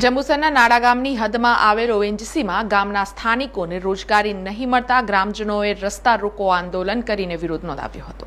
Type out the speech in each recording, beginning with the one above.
જંબુસરના નાડા ગામની હદમાં આવેલ ઓએનજીસીમાં ગામના સ્થાનિકોને રોજગારી નહીં મળતા ગ્રામજનોએ રસ્તા રોકો આંદોલન કરીને વિરોધ નોંધાવ્યો હતો।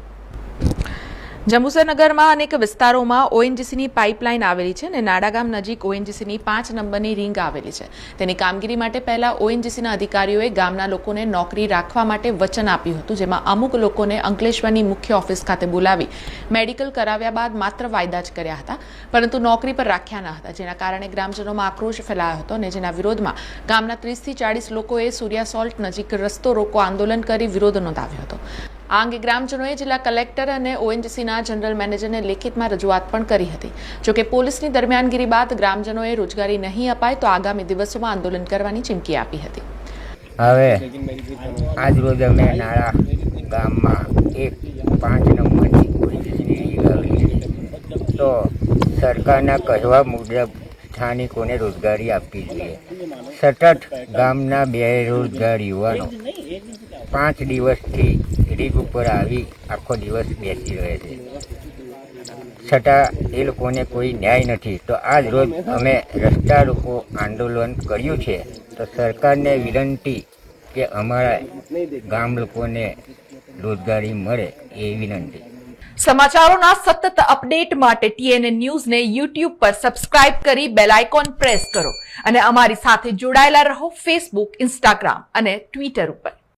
જંબુસર નગરમાં અનેક વિસ્તારોમાં ઓએનજીસીની પાઇપલાઇન આવેલી છે અને નાડા ગામ નજીક ઓએનજીસીની 5 નંબરની રીંગ આવેલી છે। તેની કામગીરી માટે પહેલા ઓએનજીસીના અધિકારીઓએ ગામના લોકોને નોકરી રાખવા માટે વચન આપ્યું હતું, જેમાં અમુક લોકોને અંકલેશ્વરની મુખ્ય ઓફિસ ખાતે બોલાવી મેડિકલ કરાવ્યા બાદ માત્ર વાયદા જ કર્યા હતા, પરંતુ નોકરી પર રાખ્યા ન હતા, જેના કારણે ગ્રામજનોમાં આક્રોશ ફેલાયો હતો અને જેના વિરોધમાં ગામના 30 થી 40 લોકોએ સૂર્યા સોલ્ટ નજીક રસ્તો રોકો આંદોલન કરી વિરોધ નોંધાવ્યો હતો। આ અંગે ગ્રામજનોએ જિલ્લા કલેક્ટર અને ઓએનજીસીના જનરલ મેનેજરને લેખિતમાં રજૂઆત પણ કરી હતી। જોકે પોલીસની દરમિયાનગીરી બાદ ગ્રામજનોએ રોજગારી નહીં અપાય તો આગામી દિવસોમાં આંદોલન કરવાની ચીમકી આપી હતી। હવે આજ રોજ અમે નાળા ગામમાં એક 5 નંબરની ઓએનજીસીની રીંગ આવેલી છે, તો સરકારના કહેવા મુજબ સ્થાનિકોને રોજગારી આપવી જોઈએ। સતત ગામના બેરોજગાર યુવાનો 5 દિવસથી રીંગ ઉપર આવી આખો દિવસ બેસી રહે છે, છતાં એ લોકોને કોઈ ન્યાય નથી। તો આજ રોજ અમે રસ્તા રોકો આંદોલન કર્યું છે। તો સરકારને વિનંતી કે અમારા ગામ લોકોને રોજગારી મળે એ વિનંતી। સમાચારોના સતત અપડેટ માટે TNN ન્યૂઝને YouTube પર સબસ્ક્રાઇબ કરી બેલ આઇકોન પ્રેસ કરો અને અમારી સાથે જોડાયેલા રહો Facebook, Instagram અને Twitter ઉપર।